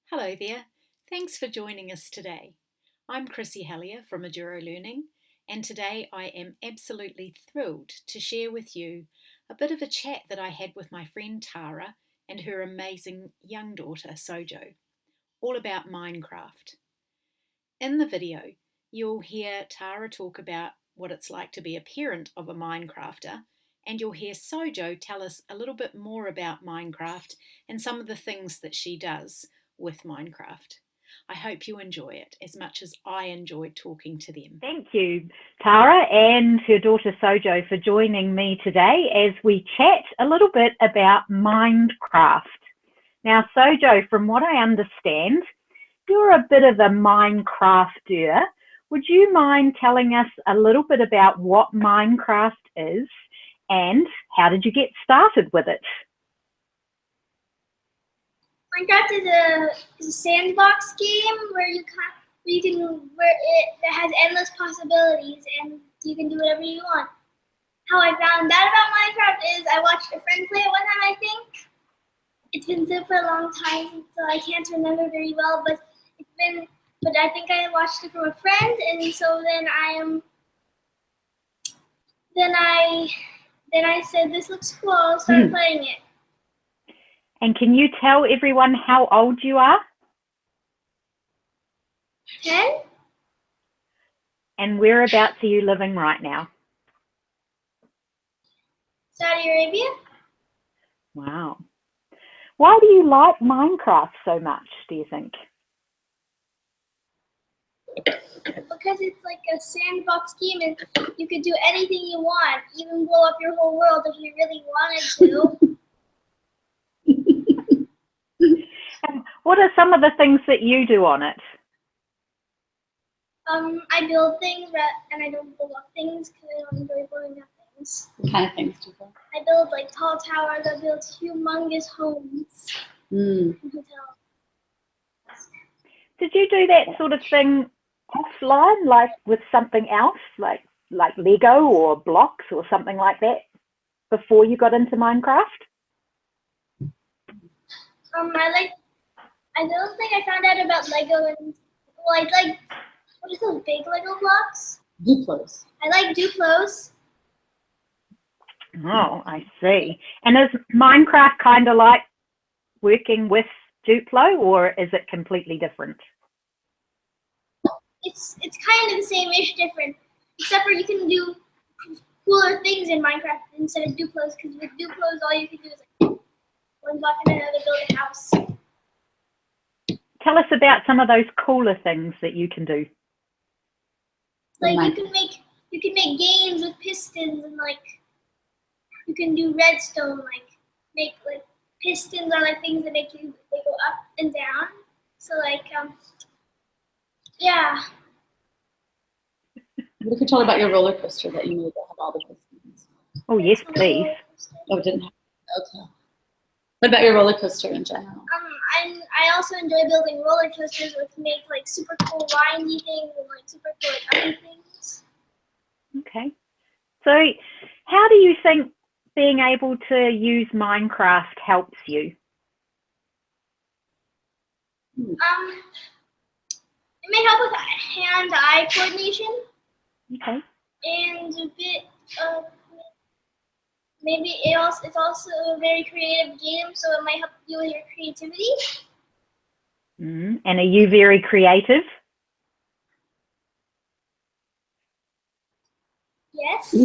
Hello there. Thanks for joining us today. I'm Chrissy Hellier from Aduro Learning, and today I am absolutely thrilled to share with you a bit of a chat that I had with my friend Tara and her amazing young daughter Sojo, all about Minecraft. In the video, you'll hear Tara talk about what it's like to be a parent of a Minecrafter, and you'll hear Sojo tell us a little bit more about Minecraft and some of the things that she does with Minecraft. I hope you enjoy it as much as I enjoyed talking to them. Thank you, Tara and her daughter Sojo, for joining me today as we chat a little bit about Minecraft. Now, Sojo, from what I understand, you're a bit of a Minecrafter. Would you mind telling us a little bit about what Minecraft is and how did you get started with it? Minecraft is a sandbox game where it has endless possibilities and you can do whatever you want. How I found out about Minecraft is I watched a friend play it one time, I think. It's been so for a long time, so I can't remember very well, but I think I watched it from a friend, and so then I said this looks cool, I'll start playing it. And can you tell everyone how old you are? 10? And whereabouts are you living right now? Saudi Arabia. Wow. Why do you like Minecraft so much, do you think? Because it's like a sandbox game and you could do anything you want, even blow up your whole world if you really wanted to. And what are some of the things that you do on it? I build things and I don't blow up things because I don't enjoy blowing up things. What kind of things do you build? I build like tall towers, I build humongous homes and hotels. Did you do that sort of thing offline, like with something else, like Lego or blocks or something like that, before you got into Minecraft? I don't think I found out about Lego and what are those big Lego blocks? Duplos. I like Duplos. Oh, I see. And is Minecraft kind of like working with Duplo, or is it completely different? It's kind of the same-ish, different, except for you can do cooler things in Minecraft instead of Duplos, because with Duplos all you can do is like one block and another build a house. Tell us about some of those cooler things that you can do. Like you can make games with pistons and like you can do redstone, make pistons are like things that they go up and down. So yeah. What if you told about your roller coaster that you made that have all the pistons? Oh yes, please. Oh, it didn't have. Okay. What about your roller coaster in general? I also enjoy building roller coasters which make like super cool windy things and like super cool like other things. Okay. So how do you think being able to use Minecraft helps you? It may help with hand-eye coordination. Okay. And a bit of maybe it's also a very creative game, so it might help you with your creativity. And are you very creative? Yes.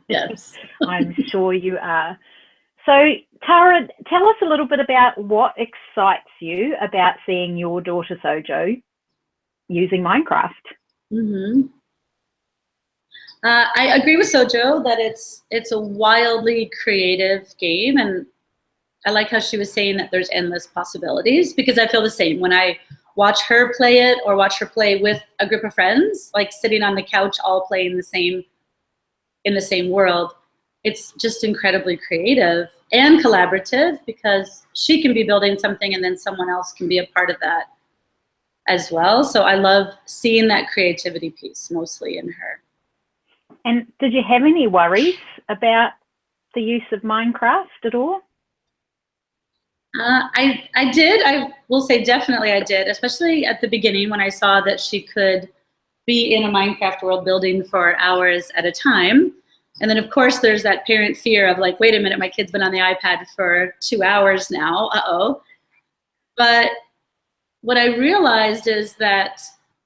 Yes. I'm sure you are. So, Tara, tell us a little bit about what excites you about seeing your daughter Sojo using Minecraft. I agree with Sojo that it's a wildly creative game, and I like how she was saying that there's endless possibilities, because I feel the same when I watch her play it or watch her play with a group of friends, like sitting on the couch all playing in the same world. It's just incredibly creative and collaborative, because she can be building something and then someone else can be a part of that as well. So I love seeing that creativity piece mostly in her. And did you have any worries about the use of Minecraft at all? I did. I will say definitely I did, especially at the beginning when I saw that she could be in a Minecraft world building for hours at a time. And then, of course, there's that parent fear of like, wait a minute, my kid's been on the iPad for 2 hours now. Uh-oh. But what I realized is that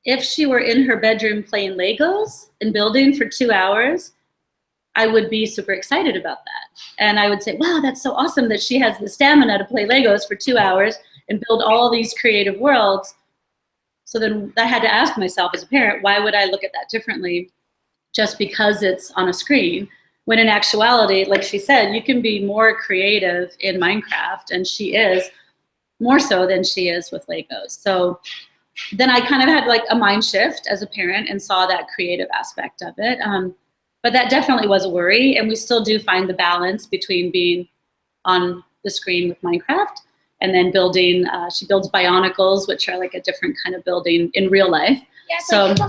if she were in her bedroom playing Legos and building for 2 hours, I would be super excited about that. And I would say, wow, that's so awesome that she has the stamina to play Legos for 2 hours and build all these creative worlds. So then I had to ask myself as a parent, why would I look at that differently just because it's on a screen? When in actuality, like she said, you can be more creative in Minecraft, and she is more so than she is with Legos. So then I kind of had like a mind shift as a parent and saw that creative aspect of it. But that definitely was a worry, and we still do find the balance between being on the screen with Minecraft and then building. She builds Bionicles, which are like a different kind of building in real life. Yeah, it's so like,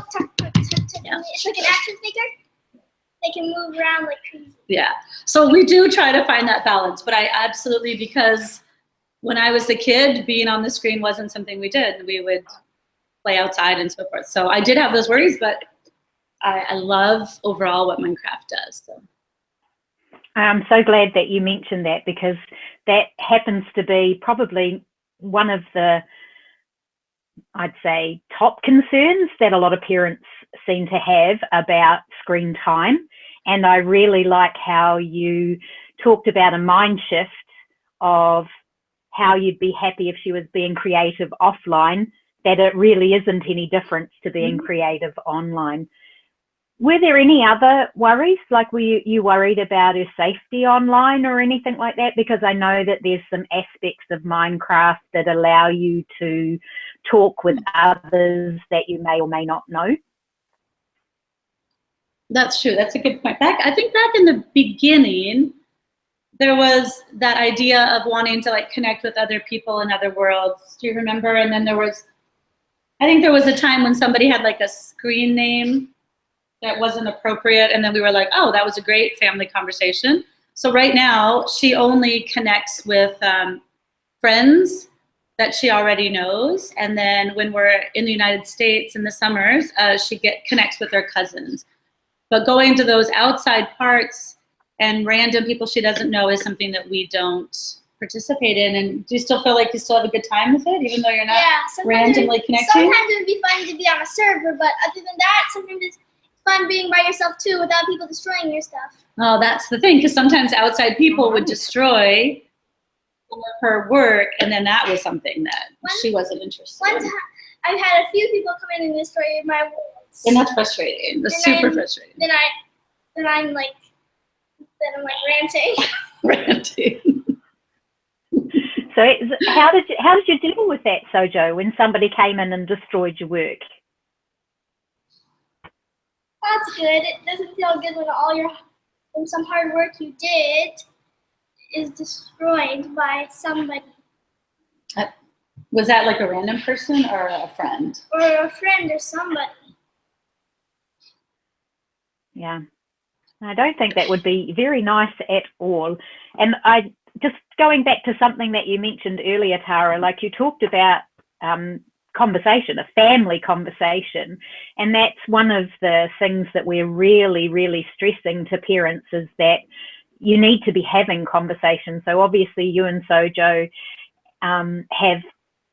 yeah. It's like an action figure. They can move around like crazy. Yeah, so we do try to find that balance, but I absolutely, because when I was a kid, being on the screen wasn't something we did. We would play outside and so forth. So I did have those worries, but I love overall what Minecraft does. So. I'm so glad that you mentioned that, because that happens to be probably one of the, I'd say, top concerns that a lot of parents seem to have about screen time. And I really like how you talked about a mind shift of how you'd be happy if she was being creative offline, that it really isn't any difference to being creative online. Were there any other worries? Like, were you worried about her safety online or anything like that? Because I know that there's some aspects of Minecraft that allow you to talk with others that you may or may not know. That's true. That's a good point. I think back in the beginning, there was that idea of wanting to like connect with other people in other worlds. Do you remember? And then I think there was a time when somebody had like a screen name that wasn't appropriate, and then we were like, oh, that was a great family conversation. So right now, she only connects with friends that she already knows, and then when we're in the United States in the summers, she connects with her cousins. But going to those outside parts and random people she doesn't know is something that we don't participate in. And do you still feel like you still have a good time with it, even though you're not randomly connecting? Sometimes it would be fun to be on a server, but other than that, sometimes it's fun being by yourself too, without people destroying your stuff. Oh, that's the thing, because sometimes outside people would destroy her work, and then that was something that she wasn't interested in. One time, I've had a few people come in and destroy my worlds. And that's frustrating. That's super frustrating. Then I'm like ranting. Ranting. So how did you deal with that, Sojo, when somebody came in and destroyed your work? That's good. It doesn't feel good when some hard work you did is destroyed by somebody. Was that like a random person or a friend? Or a friend or somebody. Yeah. I don't think that would be very nice at all. And I just going back to something that you mentioned earlier, Tara, like you talked about conversation, a family conversation, and that's one of the things that we're really, really stressing to parents, is that you need to be having conversations. So obviously you and Sojo have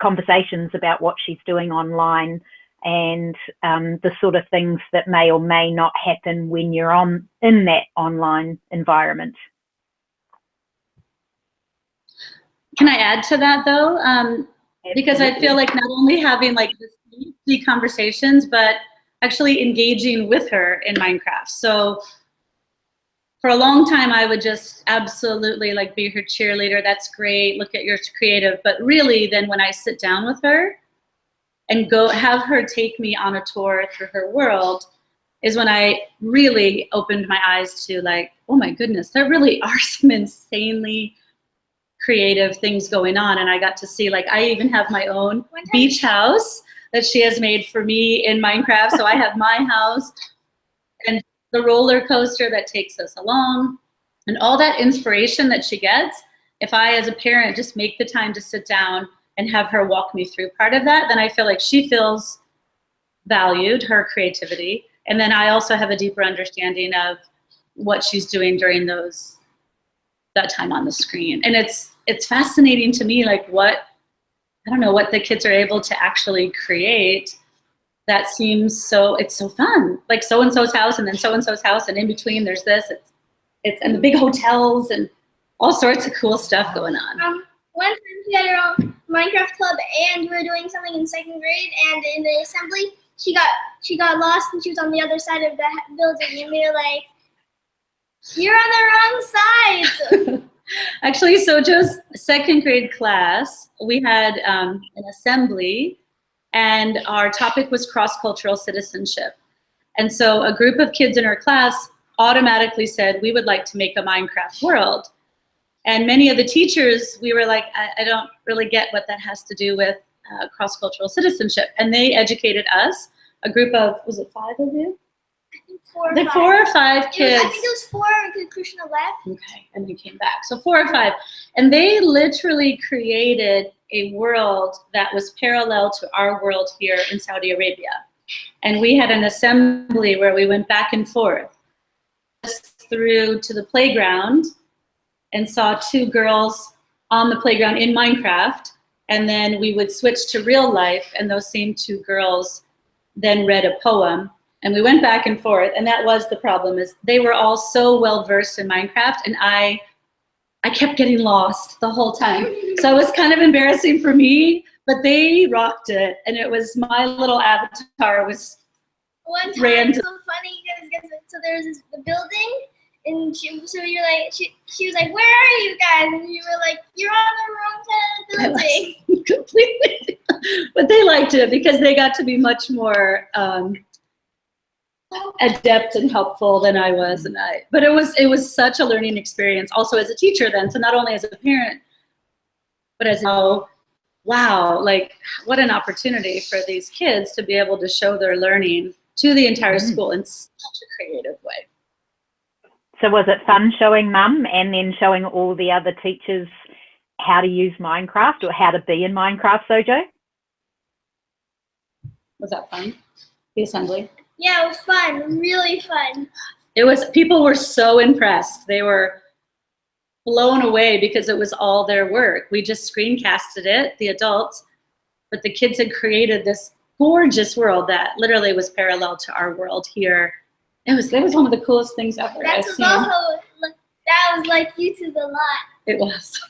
conversations about what she's doing online and the sort of things that may or may not happen when you're in that online environment. Can I add to that though? Because I feel like not only having like these conversations, but actually engaging with her in Minecraft. So for a long time, I would just absolutely like be her cheerleader. That's great. Look at your creative. But really, then when I sit down with her and go have her take me on a tour through her world, is when I really opened my eyes to like, oh my goodness, there really are some insanely creative things going on. And I got to see, like, I even have my own beach house that she has made for me in Minecraft. So I have my house and the roller coaster that takes us along, and all that inspiration that she gets if I, as a parent, just make the time to sit down and have her walk me through part of that, then I feel like she feels valued, her creativity. And then I also have a deeper understanding of what she's doing during that time on the screen. And it's fascinating to me, like what the kids are able to actually create that seems it's so fun. Like so-and-so's house and then so-and-so's house, and in between there's this, it's and the big hotels and all sorts of cool stuff going on. One time she had her own Minecraft club, and we were doing something in 2nd grade, and in the assembly, she got lost, and she was on the other side of the building, and we were like, "You're on the wrong side." Actually, Sojo's 2nd grade class, we had an assembly, and our topic was cross-cultural citizenship. And so a group of kids in her class automatically said, we would like to make a Minecraft world. And many of the teachers, we were like, I don't really get what that has to do with cross-cultural citizenship. And they educated us, a group of, was it 5 of you? I think 4 or 5. 4 or 5 kids. I think it was 4 because Krishna left. Okay, and then came back. So 4 or 5. And they literally created a world that was parallel to our world here in Saudi Arabia. And we had an assembly where we went back and forth through to the playground and saw 2 girls on the playground in Minecraft. And then we would switch to real life, and those same 2 girls then read a poem. And we went back and forth, and that was the problem, is they were all so well versed in Minecraft, and I kept getting lost the whole time. So it was kind of embarrassing for me, but they rocked it, and it was my little avatar was One time, ran it's so funny because so there was the building, and she was like, "Where are you guys?" And you were like, "You're on the wrong side of the building." completely, but they liked it because they got to be much more adept and helpful than I was, but it was such a learning experience also as a teacher then, so not only as a parent but as wow, like what an opportunity for these kids to be able to show their learning to the entire school in such a creative way. So was it fun showing Mum and then showing all the other teachers how to use Minecraft or how to be in Minecraft, Sojo? Was that fun, the assembly? Yeah, it was fun, really fun. It was, people were so impressed. They were blown away because it was all their work. We just screencasted it, the adults, but the kids had created this gorgeous world that literally was parallel to our world here. It was one of the coolest things ever I've seen. That was like YouTube a lot. It was.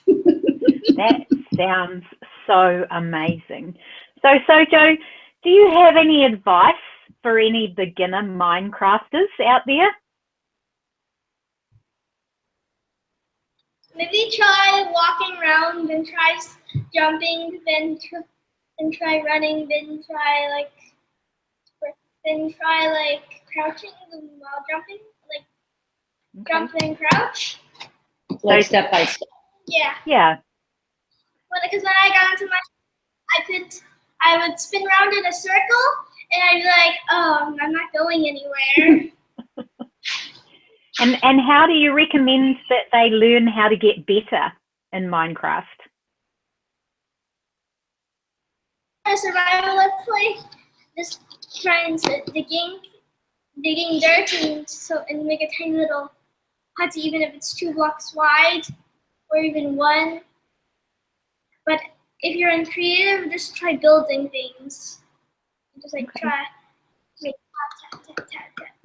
That sounds so amazing. So Sojo, do you have any advice for any beginner Minecrafters out there? Maybe try walking around, then try jumping, then try running, then try crouching while jumping, jump and crouch. Like step by step. Yeah. Yeah. Because when I got into I would spin around in a circle, and I'd be like, oh, I'm not going anywhere. And how do you recommend that they learn how to get better in Minecraft? A survival let's play, just try and digging dirt and make a tiny little hut, even if it's 2 blocks wide or even 1. But if you're in creative, just try building things. Just try tap,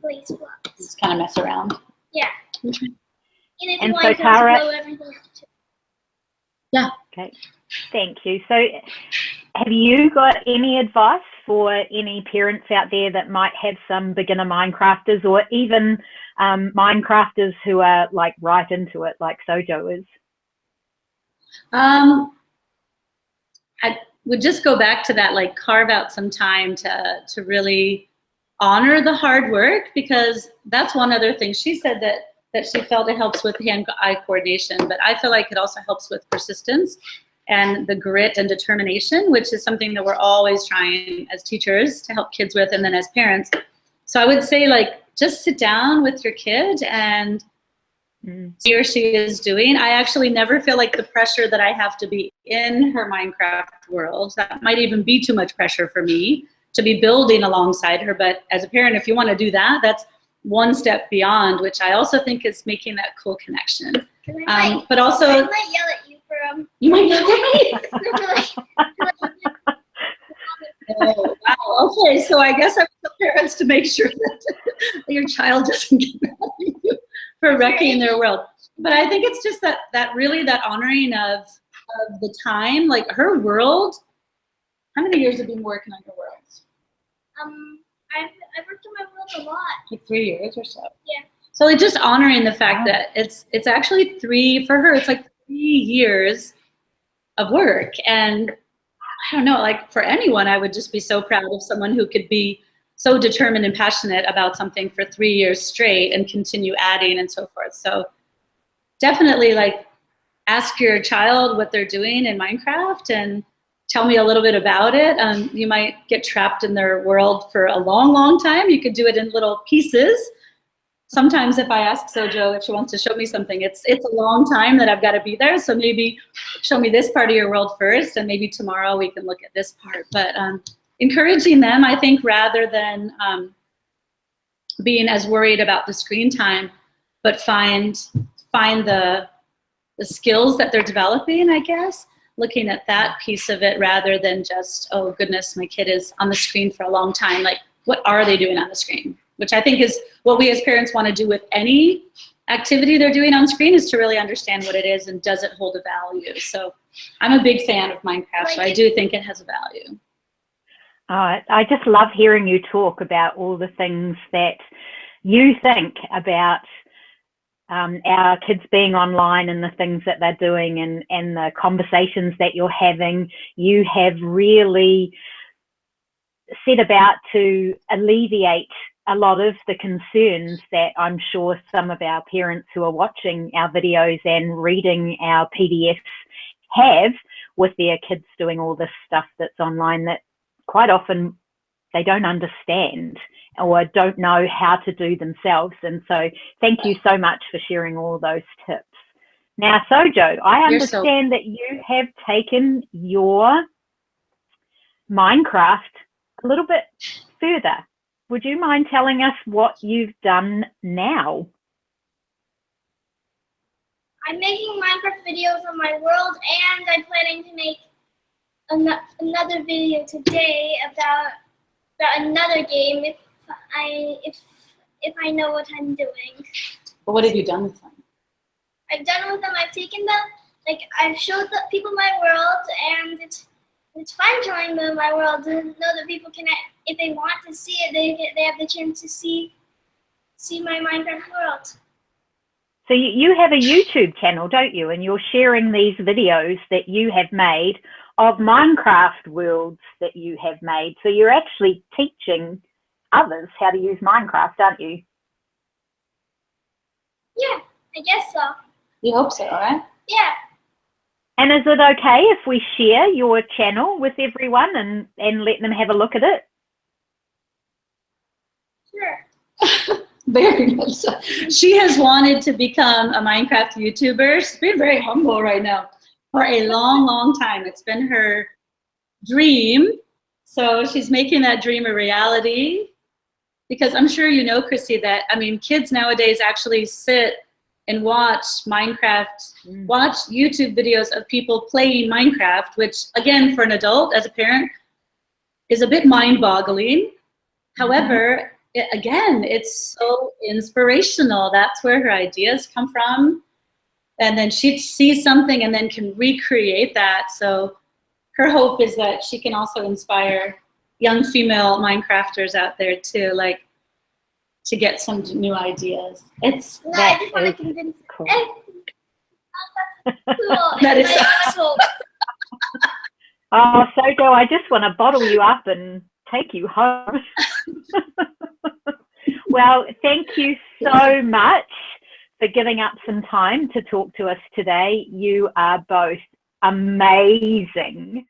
place blocks. Just kind of mess around. Yeah. Okay. And if And you so want to Tara, blow everything up too. Yeah. Okay. Thank you. So have you got any advice for any parents out there that might have some beginner Minecrafters, or even Minecrafters who are like right into it, like Sojo is? I would just go back to that, like carve out some time to really honor the hard work, because that's one other thing. She said that she felt it helps with hand-eye coordination, but I feel like it also helps with persistence and the grit and determination, which is something that we're always trying as teachers to help kids with, and then as parents. So I would say, like, just sit down with your kid and he or she is doing. I actually never feel like the pressure that I have to be in her Minecraft world. That might even be too much pressure for me to be building alongside her. But as a parent, if you want to do that, that's one step beyond, which I also think is making that cool connection. But also, I might yell at you for you might yell at me. Oh, wow. Okay, so I guess I would tell parents to make sure that your child doesn't get mad at you for wrecking their world. But I think it's just that really that honoring of the time, like her world. How many years have you been working on your world? I've worked on my world a lot. Like 3 years or so. Yeah. So like just honoring the fact that it's actually for her, it's like 3 years of work. And I don't know, like for anyone, I would just be so proud of someone who could be so determined and passionate about something for 3 years straight and continue adding and so forth. So definitely like ask your child what they're doing in Minecraft and tell me a little bit about it. You might get trapped in their world for a long, long time. You could do it in little pieces. Sometimes if I ask Sojo if she wants to show me something, it's a long time that I've got to be there. So maybe show me this part of your world first, and maybe tomorrow we can look at this part. But encouraging them, I think, rather than being as worried about the screen time, but find the skills that they're developing, I guess, looking at that piece of it rather than just, oh goodness, my kid is on the screen for a long time. Like, what are they doing on the screen? Which I think is what we as parents want to do with any activity they're doing on screen, is to really understand what it is and does it hold a value. So I'm a big fan of Minecraft, so I do think it has a value. I just love hearing you talk about all the things that you think about our kids being online and the things that they're doing and the conversations that you're having. You have really set about to alleviate a lot of the concerns that I'm sure some of our parents who are watching our videos and reading our PDFs have with their kids doing all this stuff that's online that quite often they don't understand or don't know how to do themselves. And so thank you so much for sharing all those tips. Now, Sojo, I understand that you have taken your Minecraft a little bit further. Would you mind telling us what you've done now? I'm making Minecraft videos on my world, and I'm planning to make another video today about another game if I know what I'm doing. But what have you done with them? I've done with them. I've taken them. Like, I've showed the people my world, and it's fun showing them my world to know that people can, if they want to see it, they have the chance to see my Minecraft world. So you have a YouTube channel, don't you? And you're sharing these videos that you have made of Minecraft worlds that you have made. So you're actually teaching others how to use Minecraft, aren't you? Yeah, I guess so. You hope so, right? Yeah. And is it okay if we share your channel with everyone and let them have a look at it? Sure. Very much so. She has wanted to become a Minecraft YouTuber. She's been very humble right now for a long, long time. It's been her dream. So she's making that dream a reality. Because I'm sure you know, Chrissy, that, I mean, kids nowadays actually sit and watch watch YouTube videos of people playing Minecraft, which, again, for an adult, as a parent, is a bit mind-boggling. However, again, it's so inspirational. That's where her ideas come from. And then she sees something and then can recreate that. So her hope is that she can also inspire young female Minecrafters out there too, like, to get some new ideas. I just want to convince cool. That is cool. Oh, Sojo, I just want to bottle you up and take you home. Well, thank you so much for giving up some time to talk to us today. You are both amazing.